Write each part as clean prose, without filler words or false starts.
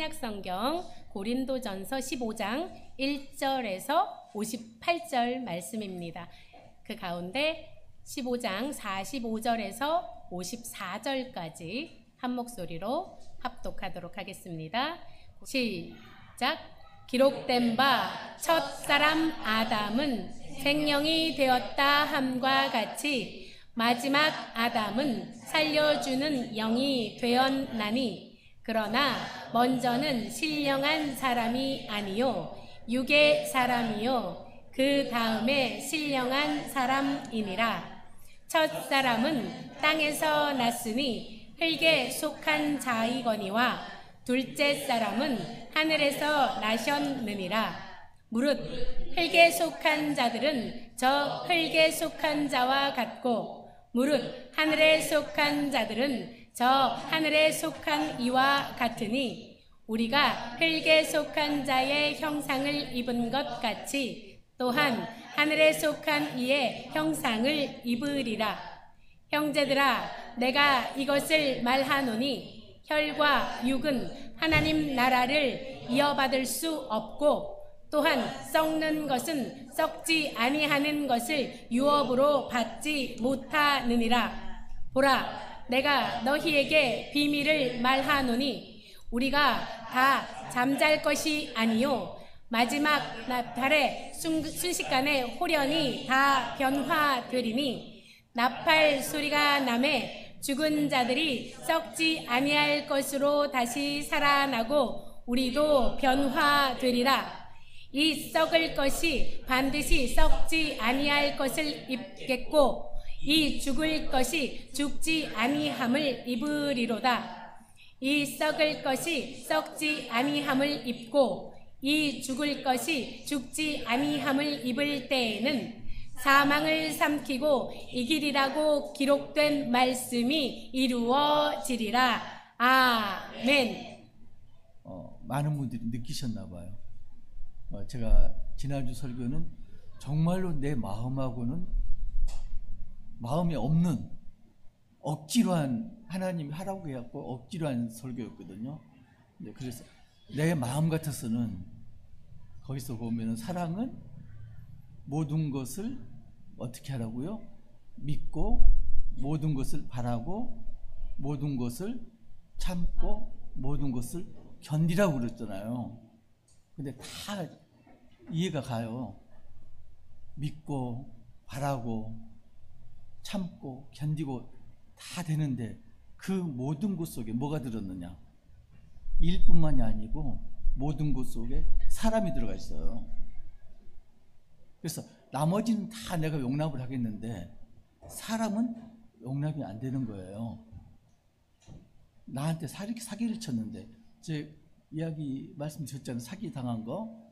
신약성경 고린도전서 15장 1절에서 58절 말씀입니다. 그 가운데 15장 45절에서 54절까지 한 목소리로 합독하도록 하겠습니다. 시작! 기록된 바 첫사람 아담은 생명이 되었다 함과 같이 마지막 아담은 살려주는 영이 되었나니 그러나 먼저는 신령한 사람이 아니요 육의 사람이요 그 다음에 신령한 사람이니라. 첫사람은 땅에서 났으니 흙에 속한 자이거니와 둘째 사람은 하늘에서 나셨느니라. 무릇 흙에 속한 자들은 저 흙에 속한 자와 같고 무릇 하늘에 속한 자들은 저 하늘에 속한 이와 같으니 우리가 흙에 속한 자의 형상을 입은 것 같이 또한 하늘에 속한 이의 형상을 입으리라. 형제들아, 내가 이것을 말하노니 혈과 육은 하나님 나라를 이어받을 수 없고 또한 썩는 것은 썩지 아니하는 것을 유업으로 받지 못하느니라. 보라, 내가 너희에게 비밀을 말하노니 우리가 다 잠잘 것이 아니요 마지막 달에 순식간에 홀연히 다 변화되리니 나팔 소리가 나매 죽은 자들이 썩지 아니할 것으로 다시 살아나고 우리도 변화되리라. 이 썩을 것이 반드시 썩지 아니할 것을 입겠고 이 죽을 것이 죽지 아니함을 입으리로다. 이 썩을 것이 썩지 아니함을 입고 이 죽을 것이 죽지 아니함을 입을 때에는 사망을 삼키고 이기리라고 기록된 말씀이 이루어지리라. 아멘. 많은 분들이 느끼셨나 봐요. 제가 지난주 설교는 정말로 내 마음하고는 마음이 없는 억지로 한 하나님이 하라고 해갖고 억지로 한 설교였거든요. 그래서 내 마음 같아서는 거기서 보면은 사랑은 모든 것을 어떻게 하라고요? 믿고 모든 것을 바라고 모든 것을 참고 모든 것을 견디라고 그랬잖아요. 근데 다 이해가 가요. 믿고 바라고 참고 견디고 다 되는데 그 모든 것 속에 뭐가 들었느냐? 일뿐만이 아니고 모든 것 속에 사람이 들어가 있어요. 그래서 나머지는 다 내가 용납을 하겠는데 사람은 용납이 안 되는 거예요. 나한테 사기를 쳤는데 제 이야기 말씀드렸잖아요. 사기 당한 거.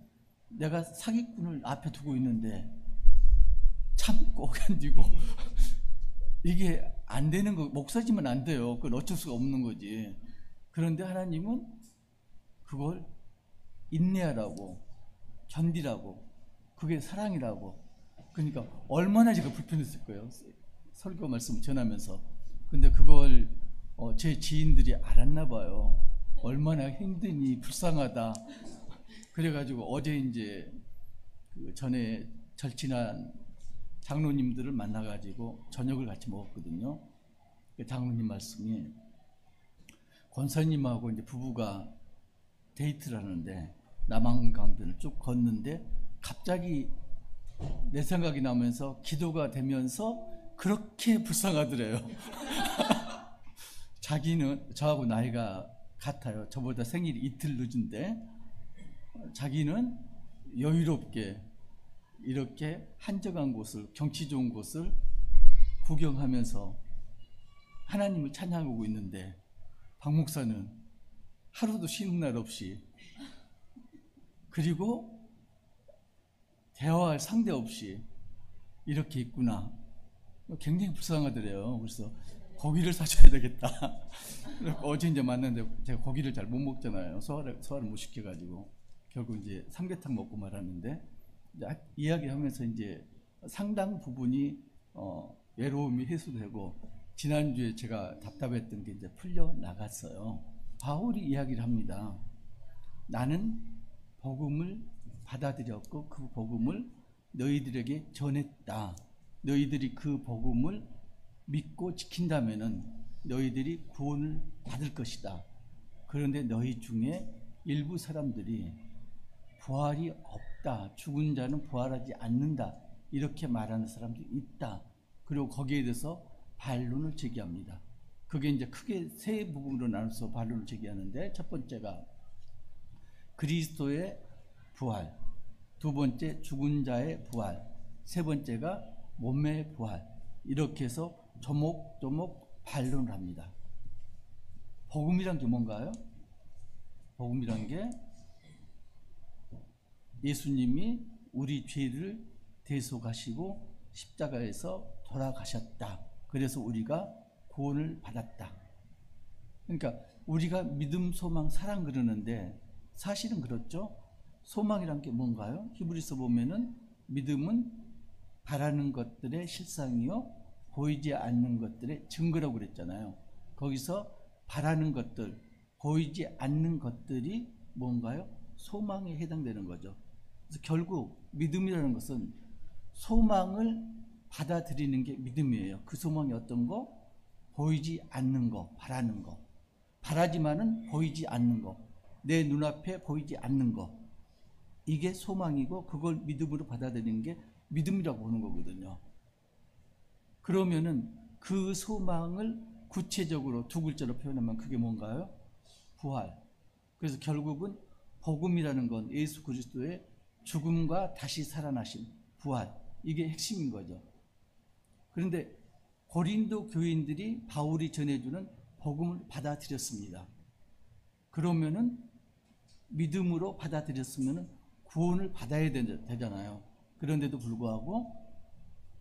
내가 사기꾼을 앞에 두고 있는데 참고 견디고 이게 안 되는 거. 목사지면 안 돼요. 그건 어쩔 수가 없는 거지. 그런데 하나님은 그걸 인내하라고 견디라고 그게 사랑이라고. 그러니까 얼마나 제가 불편했을 거예요. 설교 말씀 전하면서. 근데 그걸 제 지인들이 알았나 봐요. 얼마나 힘드니 불쌍하다. 그래가지고 어제 이제 그 전에 절친한 장로님들을 만나가지고 저녁을 같이 먹었거든요. 그 장로님 말씀이 권사님하고 이제 부부가 데이트를 하는데 남한강변을 쭉 걷는데 갑자기 내 생각이 나면서 기도가 되면서 그렇게 불쌍하더래요. 자기는 저하고 나이가 같아요. 저보다 생일이 이틀 늦은데 자기는 여유롭게 이렇게 한적한 곳을 경치 좋은 곳을 구경하면서 하나님을 찬양하고 있는데 박 목사는 하루도 쉬는 날 없이 그리고 대화할 상대 없이 이렇게 있구나. 굉장히 불쌍하더래요. 그래서 고기를 사줘야 되겠다. 어제 이제 만났는데 제가 고기를 잘 못 먹잖아요. 소화를 못 시켜가지고 결국 이제 삼계탕 먹고 말았는데 이야기하면서 이제 상당 부분이 외로움이 해소되고 지난주에 제가 답답했던 게 이제 풀려 나갔어요. 바울이 이야기를 합니다. 나는 복음을 받아들였고 그 복음을 너희들에게 전했다. 너희들이 그 복음을 믿고 지킨다면은 너희들이 구원을 받을 것이다. 그런데 너희 중에 일부 사람들이 부활이 없다. 죽은 자는 부활하지 않는다. 이렇게 말하는 사람들이 있다. 그리고 거기에 대해서 반론을 제기합니다. 그게 이제 크게 세 부분으로 나눠서 반론을 제기하는데, 첫 번째가 그리스도의 부활, 두 번째 죽은 자의 부활, 세 번째가 몸의 부활, 이렇게 해서 조목조목 반론을 합니다. 복음이란 게 뭔가요? 복음이란 게 예수님이 우리 죄를 대속하시고 십자가에서 돌아가셨다. 그래서 우리가 구원을 받았다. 그러니까 우리가 믿음, 소망, 사랑 그러는데 사실은 그렇죠. 소망이란 게 뭔가요? 히브리서 보면은 믿음은 바라는 것들의 실상이요 보이지 않는 것들의 증거라고 그랬잖아요. 거기서 바라는 것들, 보이지 않는 것들이 뭔가요? 소망에 해당되는 거죠. 그래서 결국 믿음이라는 것은 소망을 받아들이는 게 믿음이에요. 그 소망이 어떤 거? 보이지 않는 거, 바라는 거. 바라지만은 보이지 않는 거. 내 눈앞에 보이지 않는 거. 이게 소망이고 그걸 믿음으로 받아들이는 게 믿음이라고 보는 거거든요. 그러면은 그 소망을 구체적으로 두 글자로 표현하면 그게 뭔가요? 부활. 그래서 결국은 복음이라는 건 예수 그리스도의 죽음과 다시 살아나심, 부활. 이게 핵심인 거죠. 그런데 고린도 교인들이 바울이 전해주는 복음을 받아들였습니다. 그러면은 믿음으로 받아들였으면은 구원을 받아야 되잖아요. 그런데도 불구하고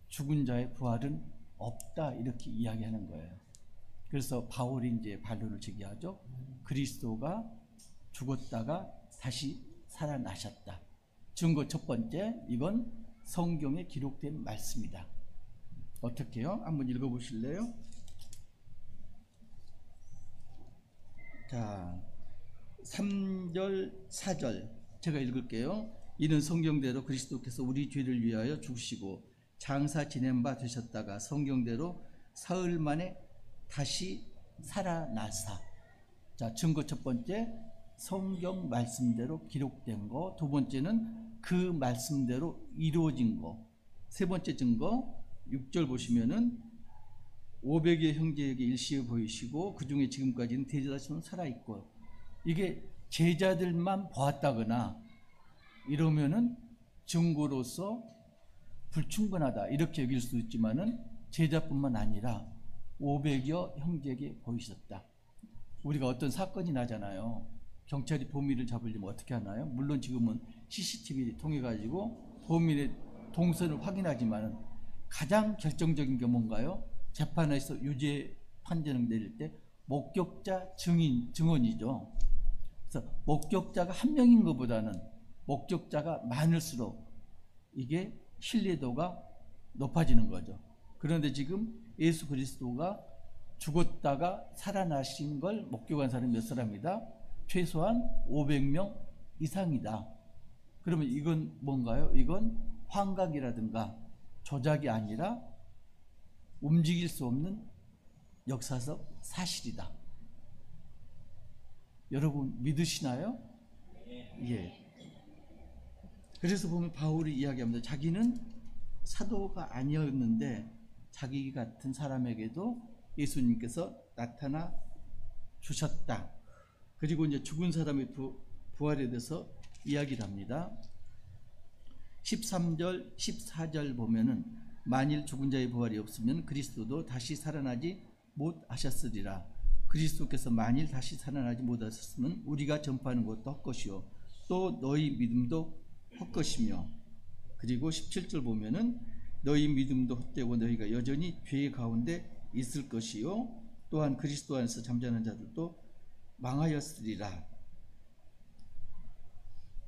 죽은 자의 부활은 없다 이렇게 이야기하는 거예요. 그래서 바울이 이제 반론을 제기하죠. 그리스도가 죽었다가 다시 살아나셨다. 증거 첫 번째, 이건 성경에 기록된 말씀이다. 어떻게요? 한번 읽어보실래요? 자, 3절, 4절 제가 읽을게요. 이는 성경대로 그리스도께서 우리 죄를 위하여 죽으시고 장사 지낸 바 되셨다가 성경대로 사흘 만에 다시 살아나사. 자, 증거 첫 번째, 성경 말씀대로 기록된 거. 두 번째는 그 말씀대로 이루어진 거. 세 번째 증거 6절 보시면은 500여 형제에게 일시에 보이시고 그 중에 지금까지는 대제사장은 살아있고. 이게 제자들만 보았다거나 이러면은 증거로서 불충분하다 이렇게 여길 수도 있지만은 제자뿐만 아니라 500여 형제에게 보이셨다. 우리가 어떤 사건이 나잖아요. 경찰이 범인을 잡으려면 어떻게 하나요? 물론 지금은 CCTV 통해 가지고 범인의 동선을 확인하지만은 가장 결정적인 게 뭔가요? 재판에서 유죄 판정을 내릴 때 목격자 증언이죠. 그래서 목격자가 한 명인 것보다는 목격자가 많을수록 이게 신뢰도가 높아지는 거죠. 그런데 지금 예수 그리스도가 죽었다가 살아나신 걸 목격한 사람이 몇 사람이다? 최소한 500명 이상이다. 그러면 이건 뭔가요? 이건 환각이라든가 조작이 아니라 움직일 수 없는 역사적 사실이다. 여러분 믿으시나요? 예. 그래서 보면 바울이 이야기합니다. 자기는 사도가 아니었는데 자기 같은 사람에게도 예수님께서 나타나 주셨다. 그리고 이제 죽은 사람의 부활에 대해서 이야기를 합니다. 13절, 14절 보면은 만일 죽은 자의 부활이 없으면 그리스도도 다시 살아나지 못하셨으리라. 그리스도께서 만일 다시 살아나지 못하셨으면 우리가 전파하는 것도 헛것이요 또 너희 믿음도 헛것이며. 그리고 17절 보면은 너희 믿음도 헛되고 너희가 여전히 죄 가운데 있을 것이요 또한 그리스도 안에서 잠자는 자들도 망하였으리라.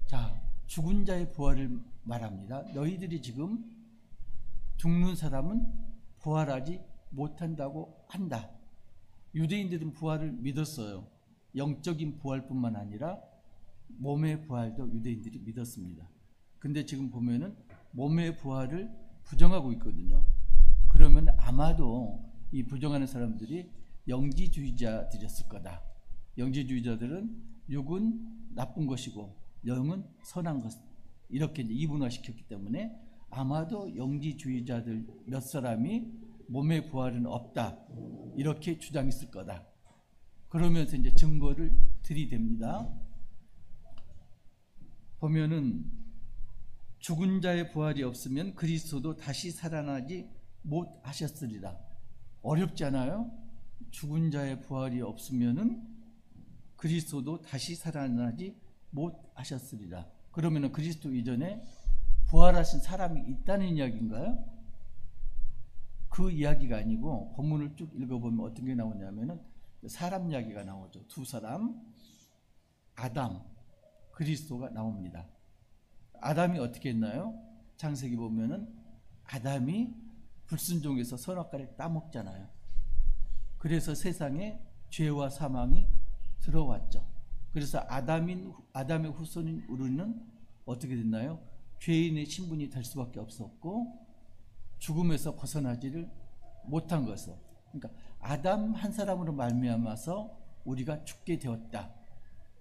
자, 죽은 자의 부활을 말합니다. 너희들이 지금 죽는 사람은 부활하지 못한다고 한다. 유대인들은 부활을 믿었어요. 영적인 부활뿐만 아니라 몸의 부활도 유대인들이 믿었습니다. 근데 지금 보면은 몸의 부활을 부정하고 있거든요. 그러면 아마도 이 부정하는 사람들이 영지주의자들이었을 거다. 영지주의자들은 육은 나쁜 것이고 영은 선한 것, 이렇게 이제 이분화시켰기 때문에 아마도 영지주의자들 몇 사람이 몸의 부활은 없다, 이렇게 주장했을 거다. 그러면서 이제 증거를 들이댑니다. 보면은 죽은 자의 부활이 없으면 그리스도도 다시 살아나지 못하셨으리라. 어렵지 않아요? 죽은 자의 부활이 없으면은 그리스도도 다시 살아나지 못하셨으리라. 그러면은 그리스도 이전에 부활하신 사람이 있다는 이야기인가요? 그 이야기가 아니고 본문을 쭉 읽어보면 어떤 게 나오냐면은 사람 이야기가 나오죠. 두 사람, 아담, 그리스도가 나옵니다. 아담이 어떻게 했나요? 창세기 보면은 아담이 불순종해서 선악과를 따먹잖아요. 그래서 세상에 죄와 사망이 들어왔죠. 그래서 아담의 후손인 우리는 어떻게 됐나요? 죄인의 신분이 될 수밖에 없었고 죽음에서 벗어나지를 못한 것을. 그러니까 아담 한 사람으로 말미암아서 우리가 죽게 되었다.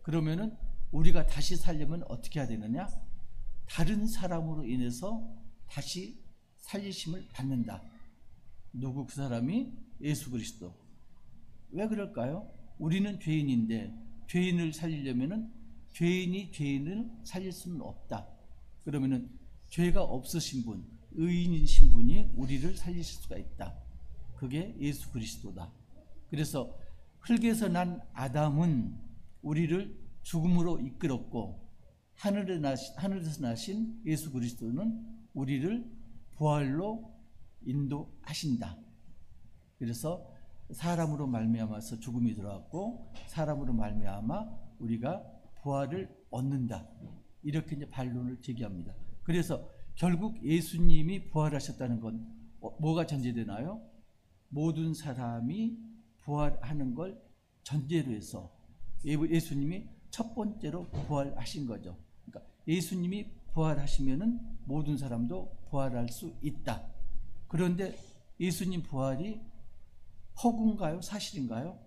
그러면은 우리가 다시 살려면 어떻게 해야 되느냐? 다른 사람으로 인해서 다시 살리심을 받는다. 누구? 그 사람이 예수 그리스도. 왜 그럴까요? 우리는 죄인인데 죄인을 살리려면은 죄인이 죄인을 살릴 수는 없다. 그러면은 죄가 없으신 분, 의인이신 분이 우리를 살리실 수가 있다. 그게 예수 그리스도다. 그래서 흙에서 난 아담은 우리를 죽음으로 이끌었고 하늘에서 나신 예수 그리스도는 우리를 부활로 인도하신다. 그래서 사람으로 말미암아서 죽음이 들어왔고 사람으로 말미암아 우리가 부활을 얻는다. 이렇게 이제 반론을 제기합니다. 그래서 결국 예수님이 부활하셨다는 건 뭐가 전제되나요? 모든 사람이 부활하는 걸 전제로 해서 예수님이 첫 번째로 부활하신 거죠. 그러니까 예수님이 부활하시면은 모든 사람도 부활할 수 있다. 그런데 예수님 부활이 허구인가요? 사실인가요?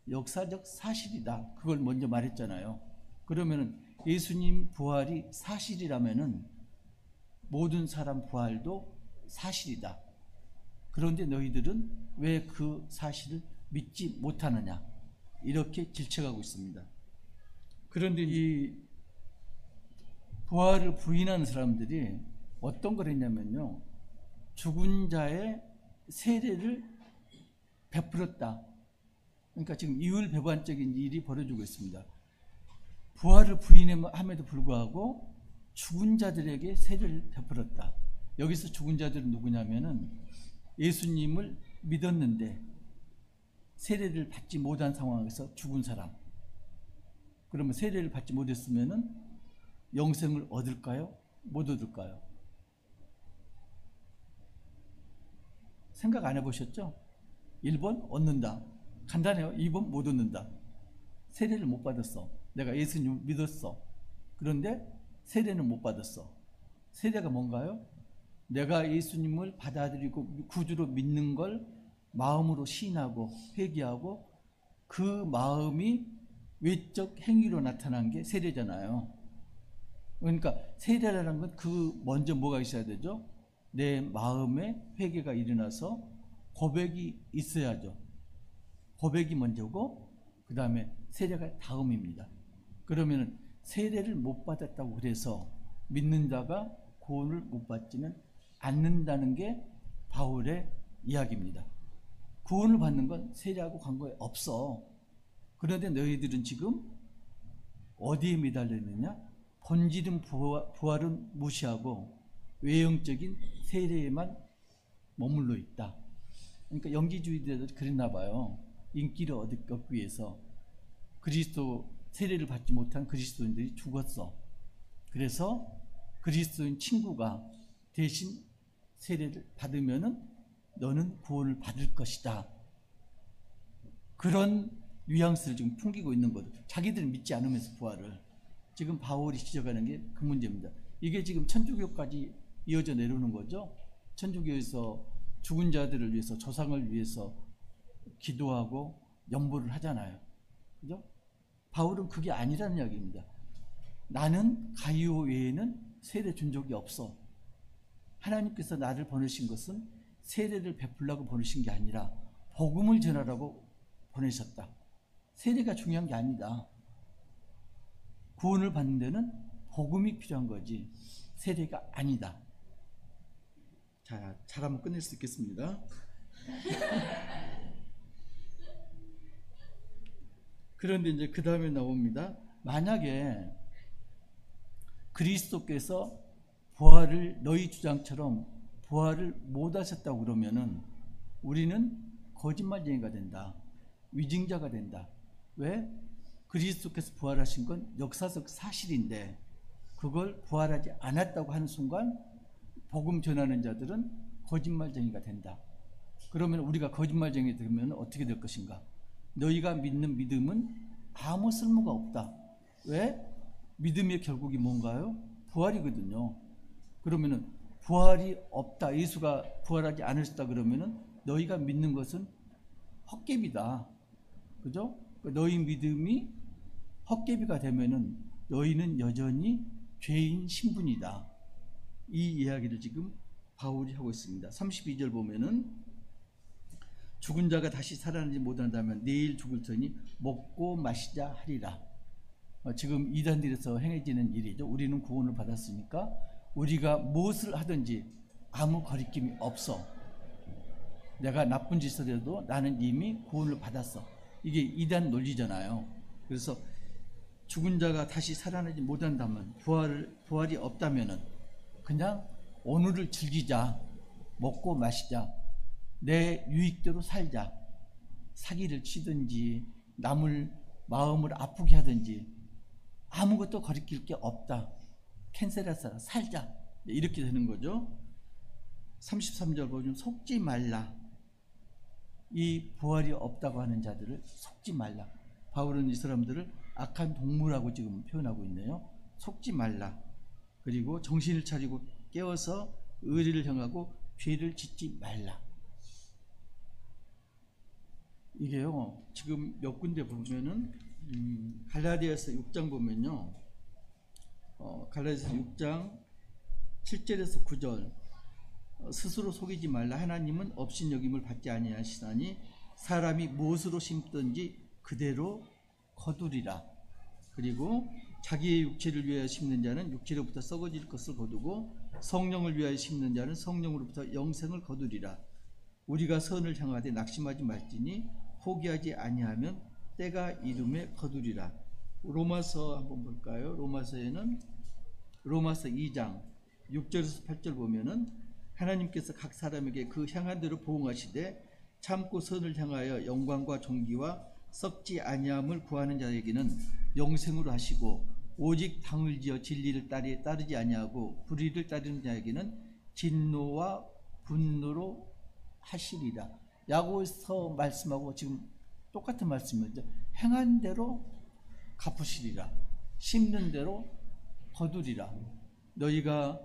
역사적 사실이다. 그걸 먼저 말했잖아요. 그러면은 예수님 부활이 사실이라면은 모든 사람 부활도 사실이다. 그런데 너희들은 왜 그 사실을 믿지 못하느냐? 이렇게 질책하고 있습니다. 그런데 이 부활을 부인하는 사람들이 어떤 걸 했냐면요, 죽은 자의 세례를 베풀었다. 그러니까 지금 이율배반적인 일이 벌어지고 있습니다. 부활을 부인함에도 불구하고 죽은 자들에게 세례를 베풀었다. 여기서 죽은 자들은 누구냐면은 예수님을 믿었는데 세례를 받지 못한 상황에서 죽은 사람. 그러면 세례를 받지 못했으면은 영생을 얻을까요? 못 얻을까요? 생각 안 해보셨죠? 1번 얻는다. 간단해요. 2번 못 얻는다. 세례를 못 받았어. 내가 예수님을 믿었어. 그런데 세례는 못 받았어. 세례가 뭔가요? 내가 예수님을 받아들이고 구주로 믿는 걸 마음으로 시인하고 회개하고 그 마음이 외적 행위로 나타난 게 세례잖아요. 그러니까 세례라는 건 그 먼저 뭐가 있어야 되죠? 내 마음에 회개가 일어나서 고백이 있어야죠. 고백이 먼저고 그 다음에 세례가 다음입니다. 그러면 세례를 못 받았다고 그래서 믿는 자가 구원을 못 받지는 않는다는 게 바울의 이야기입니다. 구원을 받는 건 세례하고 관계가 없어. 그런데 너희들은 지금 어디에 매달려 있느냐? 본질은 부활은 무시하고 외형적인 세례에만 머물러 있다. 그러니까 영지주의자들이 그랬나 봐요. 인기를 얻기 위해서 그리스도 세례를 받지 못한 그리스도인들이 죽었어. 그래서 그리스도인 친구가 대신 세례를 받으면은 너는 구원을 받을 것이다. 그런 뉘앙스를 지금 풍기고 있는 거죠. 자기들은 믿지 않으면서 부활을. 지금 바울이 지적하는 게 그 문제입니다. 이게 지금 천주교까지 이어져 내려오는 거죠. 천주교에서 죽은 자들을 위해서, 조상을 위해서 기도하고 연보를 하잖아요. 그죠? 바울은 그게 아니라는 이야기입니다. 나는 가이오 외에는 세례 준 적이 없어. 하나님께서 나를 보내신 것은 세례를 베풀라고 보내신 게 아니라 복음을 전하라고 보내셨다. 세례가 중요한 게 아니다. 구원을 받는 데는 복음이 필요한 거지 세례가 아니다. 자, 잘하면 끝낼 수 있겠습니다. 그런데 이제 그 다음에 나옵니다. 만약에 그리스도께서 부활을 너희 주장처럼 부활을 못 하셨다고 그러면은 우리는 거짓말쟁이가 된다. 위증자가 된다. 왜? 그리스도께서 부활하신 건 역사적 사실인데 그걸 부활하지 않았다고 하는 순간 복음 전하는 자들은 거짓말쟁이가 된다. 그러면 우리가 거짓말쟁이 되면 어떻게 될 것인가? 너희가 믿는 믿음은 아무 쓸모가 없다. 왜? 믿음의 결국이 뭔가요? 부활이거든요. 그러면은 부활이 없다. 예수가 부활하지 않으셨다 그러면은 너희가 믿는 것은 헛개비다. 그죠? 너희 믿음이 헛개비가 되면은 너희는 여전히 죄인 신분이다. 이 이야기를 지금 바울이 하고 있습니다. 32절 보면은 죽은 자가 다시 살아나지 못한다면 내일 죽을 터니 먹고 마시자 하리라. 지금 이단들에서 행해지는 일이죠. 우리는 구원을 받았으니까 우리가 무엇을 하든지 아무 거리낌이 없어. 내가 나쁜 짓을 해도 나는 이미 구원을 받았어. 이게 이단 논리잖아요. 그래서 죽은 자가 다시 살아나지 못한다면 부활이 없다면은 그냥 오늘을 즐기자. 먹고 마시자. 내 유익대로 살자. 사기를 치든지 남을 마음을 아프게 하든지 아무것도 거리낄 게 없다. 캔슬해서 살자. 이렇게 되는 거죠. 33절 보면 속지 말라. 이 부활이 없다고 하는 자들을 속지 말라. 바울은 이 사람들을 악한 동물하고 지금 표현하고 있네요. 속지 말라. 그리고 정신을 차리고 깨어서 의리를 향하고 죄를 짓지 말라. 이게요, 지금 몇 군데 보면은 갈라디아서 6장 보면요, 갈라디아서 6장 7절에서 9절 스스로 속이지 말라. 하나님은 업신여김을 받지 아니하시나니 사람이 무엇으로 심든지 그대로 거두리라. 그리고 자기의 육체를 위하여 심는 자는 육체로부터 썩어질 것을 거두고 성령을 위하여 심는 자는 성령으로부터 영생을 거두리라. 우리가 선을 향하되 낙심하지 말지니 포기하지 아니하면 때가 이름에 거두리라. 로마서 한번 볼까요? 로마서에는 로마서 2장 6절에서 8절 보면은 하나님께서 각 사람에게 그 향한 대로 보응하시되 참고 선을 향하여 영광과 존귀와 썩지 아니함을 구하는 자에게는 영생으로 하시고 오직 당을 지어 진리를 따르지 아니하고 불의를 따르는 자에게는 진노와 분노로 하시리라. 야고보서 말씀하고 지금 똑같은 말씀이죠. 행한 대로 갚으시리라. 심는 대로 거두리라. 너희가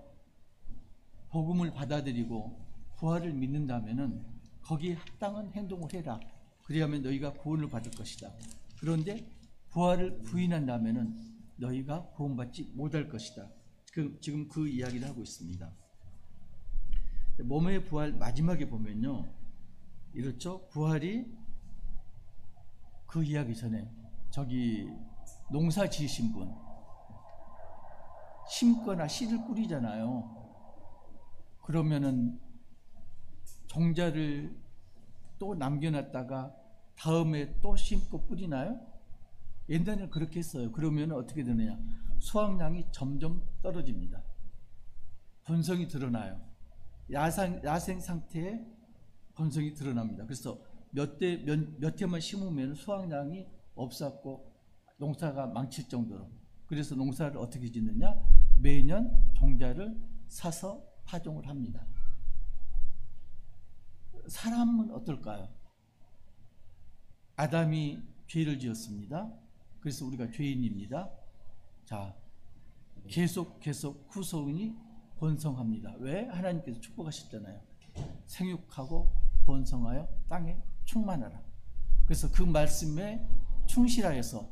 복음을 받아들이고 부활을 믿는다면은 거기에 합당한 행동을 해라. 그리하면 너희가 구원을 받을 것이다. 그런데 부활을 부인한다면은 너희가 구원받지 못할 것이다. 지금 그 이야기를 하고 있습니다. 몸의 부활 마지막에 보면요, 이렇죠. 부활이 그 이야기 전에 저기 농사 지으신 분 심거나 씨를 뿌리잖아요. 그러면은 종자를 또 남겨놨다가 다음에 또 심고 뿌리나요? 옛날에는 그렇게 했어요. 그러면 어떻게 되느냐? 수확량이 점점 떨어집니다. 본성이 드러나요. 야생 상태에 본성이 드러납니다. 그래서 몇 해만 심으면 수확량이 없었고 농사가 망칠 정도로. 그래서 농사를 어떻게 짓느냐? 매년 종자를 사서 파종을 합니다. 사람은 어떨까요? 아담이 죄를 지었습니다. 그래서 우리가 죄인입니다. 자, 계속 후손이 번성합니다. 왜? 하나님께서 축복하셨잖아요. 생육하고 번성하여 땅에 충만하라. 그래서 그 말씀에 충실하여서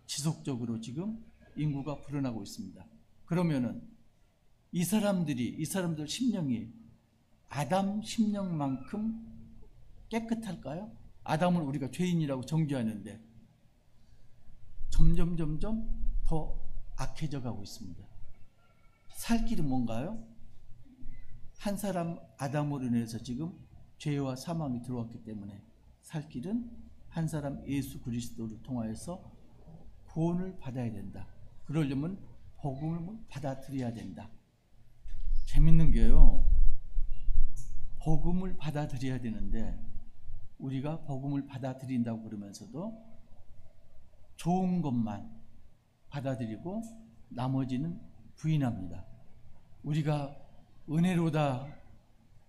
지속적으로 지금 인구가 불어나고 있습니다. 그러면은 이 사람들 심령이 아담 심령만큼 깨끗할까요? 아담을 우리가 죄인이라고 정죄하는데 점점 더 악해져 가고 있습니다. 살 길은 뭔가요? 한 사람 아담으로 인해서 지금 죄와 사망이 들어왔기 때문에 살 길은 한 사람 예수 그리스도를 통하여서 구원을 받아야 된다. 그러려면 복음을 받아들여야 된다. 재밌는 게요, 복음을 받아들여야 되는데 우리가 복음을 받아들인다고 그러면서도 좋은 것만 받아들이고 나머지는 부인합니다. 우리가 은혜로다,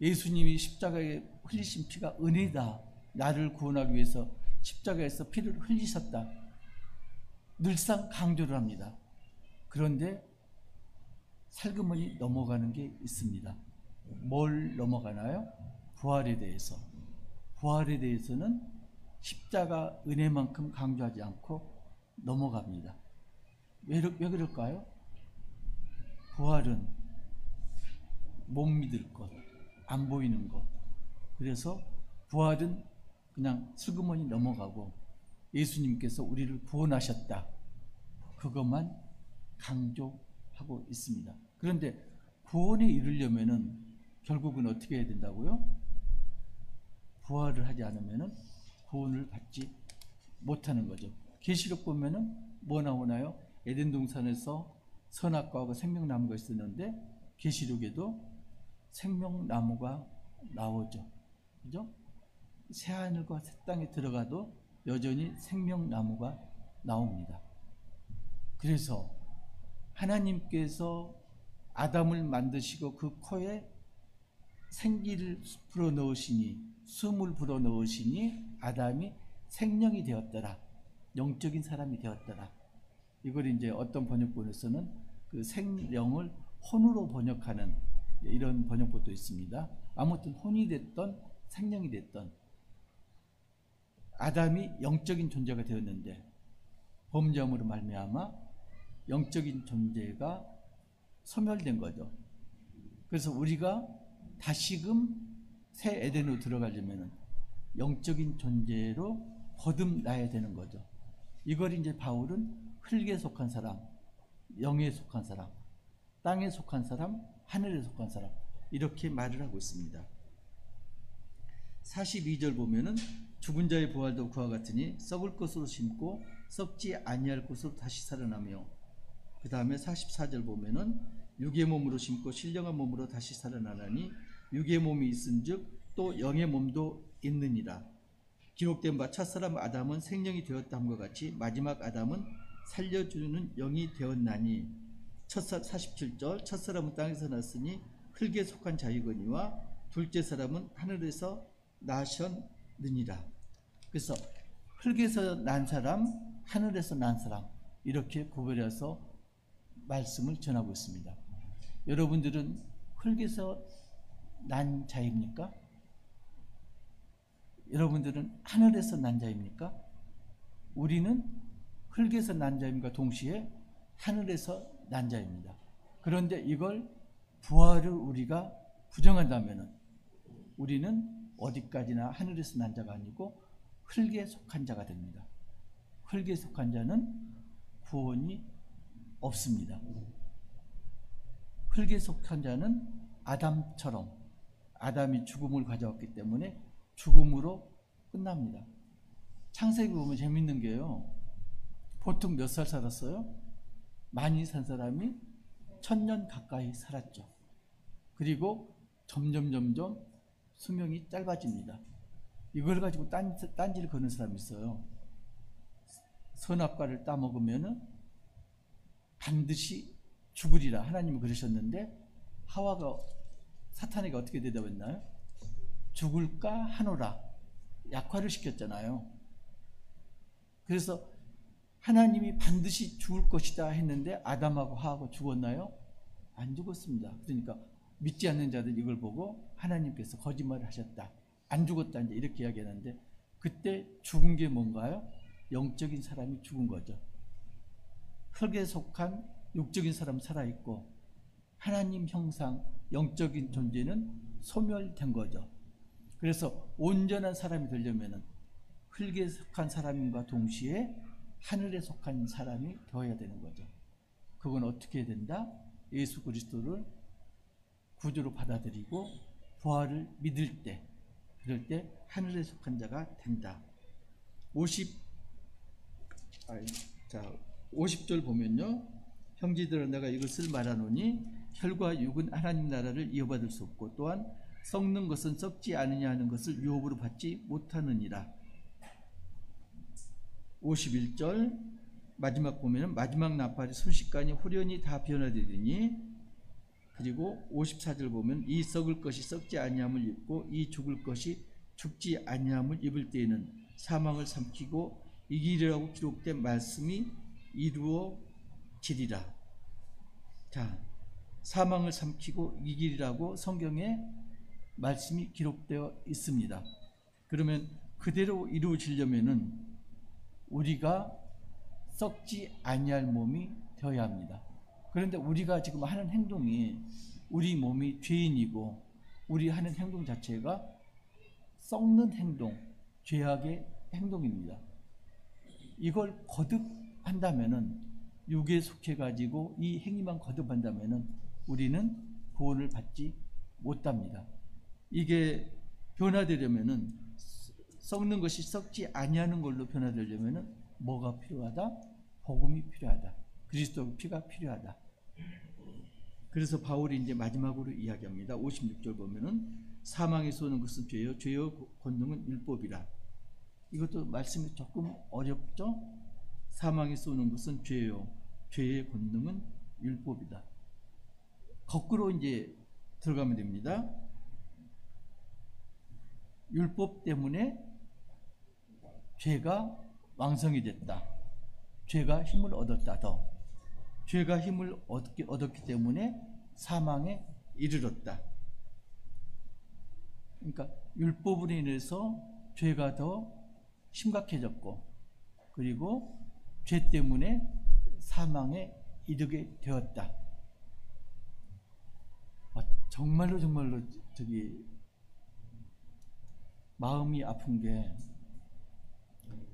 예수님이 십자가에 흘리신 피가 은혜다, 나를 구원하기 위해서 십자가에서 피를 흘리셨다, 늘상 강조를 합니다. 그런데 살그머니 넘어가는 게 있습니다. 뭘 넘어가나요? 부활에 대해서. 부활에 대해서는 십자가 은혜만큼 강조하지 않고 넘어갑니다. 왜 그럴까요? 부활은 못 믿을 것, 안 보이는 것. 그래서 부활은 그냥 슬그머니 넘어가고 예수님께서 우리를 구원하셨다, 그것만 강조하고 있습니다. 그런데 구원에 이르려면은 결국은 어떻게 해야 된다고요? 부활을 하지 않으면은 구원을 받지 못하는 거죠. 계시록 보면은 뭐 나오나요? 에덴 동산에서 선악과하고 생명나무가 있었는데 계시록에도 생명나무가 나오죠. 그죠? 새 하늘과 새 땅에 들어가도 여전히 생명나무가 나옵니다. 그래서 하나님께서 아담을 만드시고 그 코에 생기를 불어넣으시니, 숨을 불어넣으시니 아담이 생명이 되었더라, 영적인 사람이 되었더라. 이걸 이제 어떤 번역본에서는 그 생명을 혼으로 번역하는 이런 번역본도 있습니다. 아무튼 혼이 됐던 생명이 됐던 아담이 영적인 존재가 되었는데 범죄함으로 말미암아 영적인 존재가 소멸된 거죠. 그래서 우리가 다시금 새 에덴으로 들어가려면 영적인 존재로 거듭나야 되는 거죠. 이걸 이제 바울은 흙에 속한 사람, 영에 속한 사람, 땅에 속한 사람, 하늘에 속한 사람, 이렇게 말을 하고 있습니다. 42절 보면은 죽은 자의 부활도 그와 같으니 썩을 것으로 심고 썩지 아니할 것으로 다시 살아나며, 그 다음에 44절 보면은 육의 몸으로 심고 신령한 몸으로 다시 살아나나니 육의 몸이 있은즉 또 영의 몸도 있느니라. 기록된 바 첫사람 아담은 생명이 되었다 함과 같이 마지막 아담은 살려주는 영이 되었나니. 47절 첫사람은 땅에서 났으니 흙에 속한 자이거니와 둘째 사람은 하늘에서 나셨느니라. 그래서 흙에서 난 사람, 하늘에서 난 사람, 이렇게 구별해서 말씀을 전하고 있습니다. 여러분들은 흙에서 난 자입니까? 여러분들은 하늘에서 난 자입니까? 우리는 흙에서 난 자임과 동시에 하늘에서 난 자입니다. 그런데 이걸 부활을 우리가 부정한다면 우리는 어디까지나 하늘에서 난 자가 아니고 흙에 속한 자가 됩니다. 흙에 속한 자는 구원이 없습니다. 흙에 속한 자는 아담처럼 아담이 죽음을 가져왔기 때문에 죽음으로 끝납니다. 창세기 보면 재밌는 게요, 보통 몇 살 살았어요? 많이 산 사람이 1000년 가까이 살았죠. 그리고 점점 수명이 짧아집니다. 이걸 가지고 딴지를 거는 사람이 있어요. 선악과를 따먹으면 반드시 죽으리라 하나님은 그러셨는데 하와가 사탄에게 어떻게 대답했나요? 죽을까 하노라, 약화를 시켰잖아요. 그래서 하나님이 반드시 죽을 것이다 했는데 아담하고 하하고 죽었나요? 안 죽었습니다. 그러니까 믿지 않는 자들 이걸 보고 하나님께서 거짓말을 하셨다, 안 죽었다, 이제 이렇게 이야기하는데, 그때 죽은 게 뭔가요? 영적인 사람이 죽은 거죠. 흙에 속한 육적인 사람 살아있고 하나님 형상 영적인 존재는 소멸된 거죠. 그래서 온전한 사람이 되려면 흙에 속한 사람과 동시에 하늘에 속한 사람이 되어야 되는 거죠. 그건 어떻게 해야 된다? 예수 그리스도를 구주로 받아들이고 부활을 믿을 때, 그럴 때 하늘에 속한 자가 된다. 50절 보면요, 형제들아 내가 이것을 말하노니 혈과 육은 하나님 나라를 이어받을 수 없고 또한 썩는 것은 썩지 않으냐 하는 것을 유업으로 받지 못하느니라. 51절 마지막 보면은 마지막 나팔이 순식간에 후련히 다 변화되리니, 그리고 54절 보면 이 썩을 것이 썩지 아니함을 입고 이 죽을 것이 죽지 아니함을 입을 때에는 사망을 삼키고 이기리라고 기록된 말씀이 이루어지리라. 자, 사망을 삼키고 이기리라고 성경에 말씀이 기록되어 있습니다. 그러면 그대로 이루어지려면은 우리가 썩지 아니할 몸이 되어야 합니다. 그런데 우리가 지금 하는 행동이, 우리 몸이 죄인이고 우리 하는 행동 자체가 썩는 행동, 죄악의 행동입니다. 이걸 거듭한다면은, 육에 속해 가지고 이 행위만 거듭한다면은 우리는 구원을 받지 못합니다. 이게 변화되려면은, 썩는 것이 썩지 아니하는 걸로 변화되려면은 뭐가 필요하다? 복음이 필요하다. 그리스도의 피가 필요하다. 그래서 바울이 이제 마지막으로 이야기합니다. 56절 보면은 사망에서 오는 것은 죄요, 죄의 권능은 율법이라. 이것도 말씀이 조금 어렵죠? 사망에서 오는 것은 죄요, 죄의 권능은 율법이다. 거꾸로 이제 들어가면 됩니다. 율법 때문에 죄가 왕성이 됐다. 죄가 힘을 얻었다. 더 죄가 힘을 얻었기 때문에 사망에 이르렀다. 그러니까 율법으로 인해서 죄가 더 심각해졌고, 그리고 죄 때문에 사망에 이르게 되었다. 정말로 마음이 아픈 게,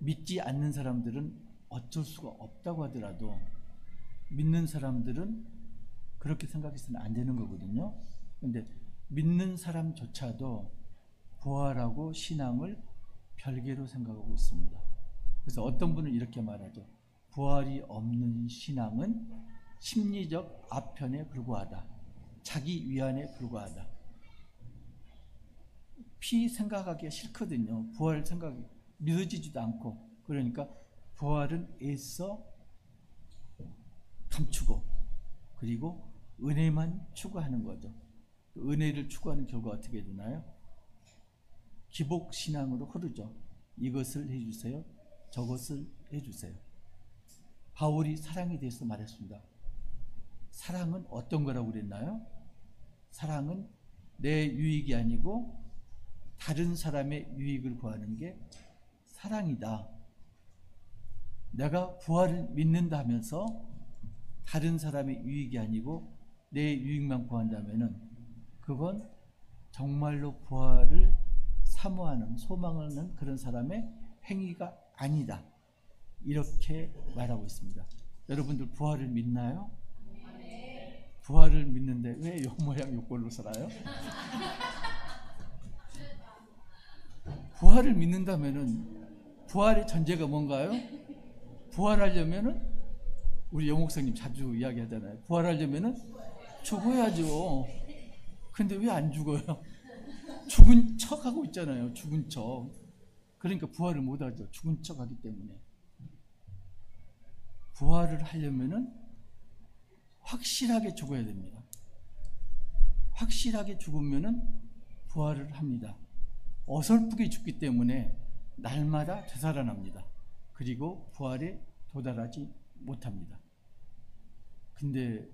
믿지 않는 사람들은 어쩔 수가 없다고 하더라도 믿는 사람들은 그렇게 생각해서는 안 되는 거거든요. 근데 믿는 사람조차도 부활하고 신앙을 별개로 생각하고 있습니다. 그래서 어떤 분은 이렇게 말하죠. 부활이 없는 신앙은 심리적 아편에 불과하다. 자기 위안에 불과하다. 피 생각하기가 싫거든요. 부활 생각이 믿어지지도 않고. 그러니까 부활은 애써 감추고, 그리고 은혜만 추구하는 거죠. 은혜를 추구하는 결과 어떻게 되나요? 기복신앙으로 흐르죠. 이것을 해주세요, 저것을 해주세요. 바울이 사랑에 대해서 말했습니다. 사랑은 어떤 거라고 그랬나요? 사랑은 내 유익이 아니고 다른 사람의 유익을 구하는 게 사랑이다. 내가 부활을 믿는다 하면서 다른 사람의 유익이 아니고 내 유익만 구한다면은 그건 정말로 부활을 사모하는, 소망하는 그런 사람의 행위가 아니다. 이렇게 말하고 있습니다. 여러분들 부활을 믿나요? 부활을 믿는데 왜 요 모양 요꼴로 살아요? 부활을 믿는다면은 부활의 전제가 뭔가요? 부활하려면은 우리 영목사님 자주 이야기하잖아요. 부활하려면은 죽어야죠. 근데 왜 안 죽어요? 죽은 척 하고 있잖아요. 죽은 척. 그러니까 부활을 못 하죠. 죽은 척 하기 때문에. 부활을 하려면은 확실하게 죽어야 됩니다. 확실하게 죽으면은 부활을 합니다. 어설프게 죽기 때문에 날마다 되살아납니다. 그리고 부활의 도달하지 못합니다. 근데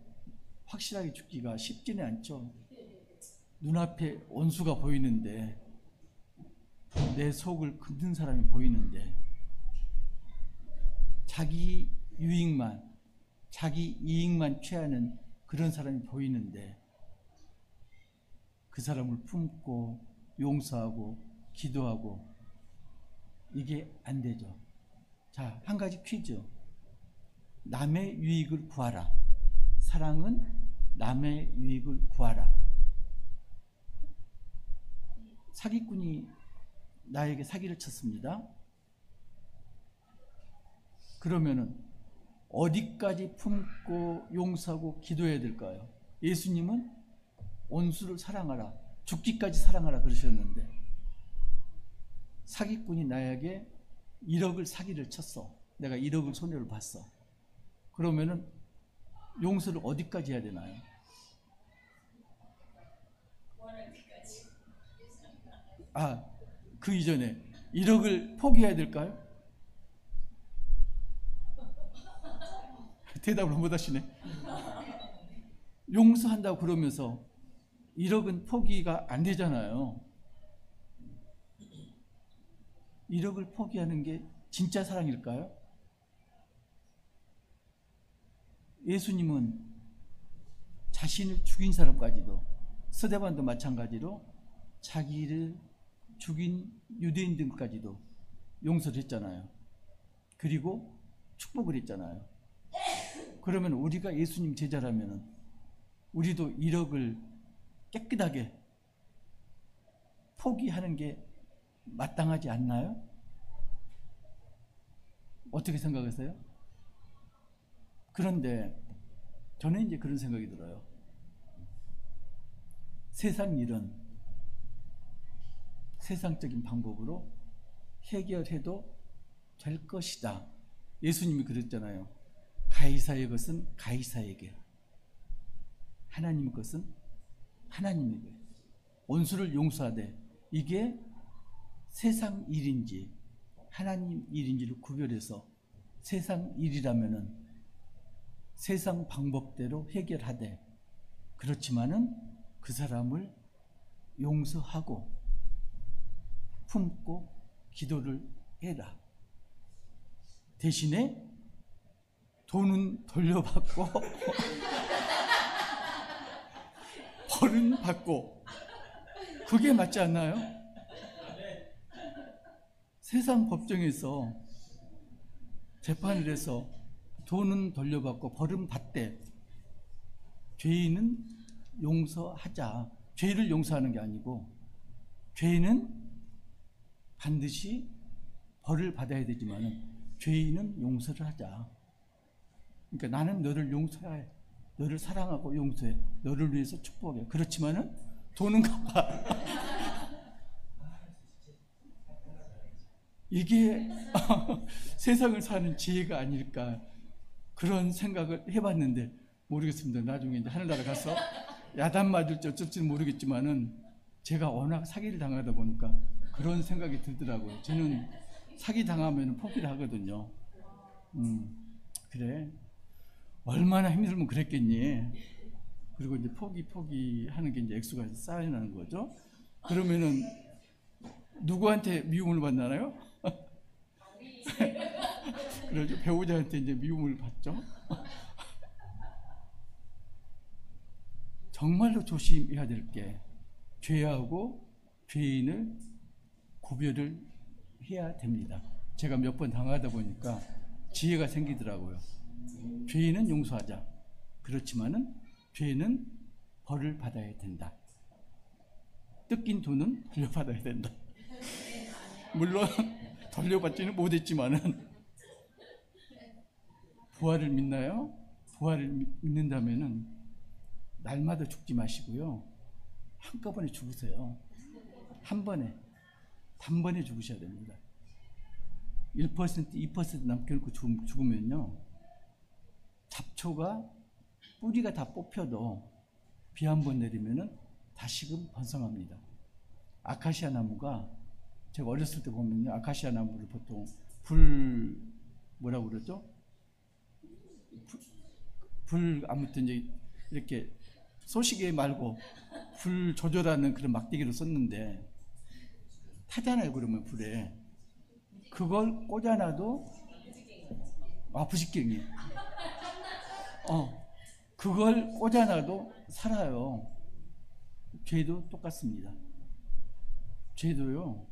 확실하게 죽기가 쉽지는 않죠. 눈앞에 원수가 보이는데, 내 속을 긁는 사람이 보이는데, 자기 유익만, 자기 이익만 취하는 그런 사람이 보이는데, 그 사람을 품고 용서하고 기도하고, 이게 안 되죠. 자, 한 가지 퀴즈. 남의 유익을 구하라. 사랑은 남의 유익을 구하라. 사기꾼이 나에게 사기를 쳤습니다. 그러면은 어디까지 품고 용서하고 기도해야 될까요? 예수님은 원수를 사랑하라, 죽기까지 사랑하라 그러셨는데, 사기꾼이 나에게 1억을 사기를 쳤어. 내가 1억을 손해를 봤어. 그러면은 용서를 어디까지 해야 되나요? 그 이전에 1억을 포기해야 될까요? 대답을 못 하시네. 용서한다고 그러면서 1억은 포기가 안 되잖아요. 1억을 포기하는 게 진짜 사랑일까요? 예수님은 자신을 죽인 사람까지도, 스데반도 마찬가지로 자기를 죽인 유대인들까지도 용서를 했잖아요. 그리고 축복을 했잖아요. 그러면 우리가 예수님 제자라면 우리도 1억을 깨끗하게 포기하는 게 마땅하지 않나요? 어떻게 생각하세요? 그런데 저는 이제 그런 생각이 들어요. 세상 일은 세상적인 방법으로 해결해도 될 것이다. 예수님이 그랬잖아요. 가이사의 것은 가이사에게, 하나님의 것은 하나님에게. 원수를 용서하되, 이게 세상 일인지 하나님 일인지를 구별해서 세상 일이라면은 세상 방법대로 해결하되, 그렇지만은 그 사람을 용서하고 품고 기도를 해라. 대신에 돈은 돌려받고 벌은 받고, 그게 맞지 않나요? 세상 법정에서 재판을 해서 돈은 돌려받고 벌은 받되, 죄인은 용서하자. 죄를 용서하는 게 아니고, 죄인은 반드시 벌을 받아야 되지만 죄인은 용서를 하자. 그러니까 나는 너를 용서해, 너를 사랑하고 용서해, 너를 위해서 축복해. 그렇지만은 돈은 갚아. 이게 세상을 사는 지혜가 아닐까, 그런 생각을 해봤는데 모르겠습니다. 나중에 이제 하늘나라 가서 야단 맞을지 어쩔지는 모르겠지만은 제가 워낙 사기를 당하다 보니까 그런 생각이 들더라고요. 저는 사기 당하면 포기를 하거든요. 그래, 얼마나 힘들면 그랬겠니. 그리고 이제 포기하는 게 이제 액수가 쌓여나는 거죠. 그러면은 누구한테 미움을 받나요? 그러죠. 배우자한테 이제 미움을 받죠. 정말로 조심해야 될 게, 죄하고 죄인을 구별을 해야 됩니다. 제가 몇 번 당하다 보니까 지혜가 생기더라고요. 죄인은 용서하자. 그렇지만은 죄는 벌을 받아야 된다. 뜯긴 돈은 돌려받아야 된다. 물론 돌려받지는 못했지만은, 부활을 믿나요? 부활을 믿는다면은 날마다 죽지 마시고요, 한꺼번에 죽으세요. 한 번에, 단번에 죽으셔야 됩니다. 1%, 2% 남겨놓고 죽으면요, 잡초가 뿌리가 다 뽑혀도 비 한 번 내리면은 다시금 번성합니다. 아카시아 나무가, 제가 어렸을 때 보면요, 아카시아 나무를 보통 뭐라고 그러죠? 불 아무튼 이제 이렇게 쏘시개 말고 불 조절하는 그런 막대기를 썼는데 타잖아요. 그러면 불에 그걸 꽂아놔도 부직경이 그걸 꽂아놔도 살아요. 죄도 똑같습니다. 죄도요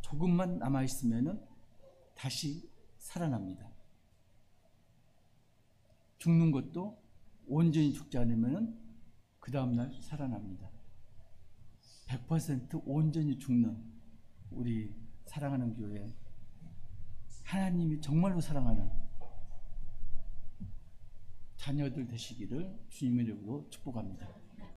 조금만 남아 있으면은 다시 살아납니다. 죽는 것도 온전히 죽지 않으면은 그 다음날 살아납니다. 100% 온전히 죽는 우리 사랑하는 교회, 하나님이 정말로 사랑하는 자녀들 되시기를 주님의 이름으로 축복합니다.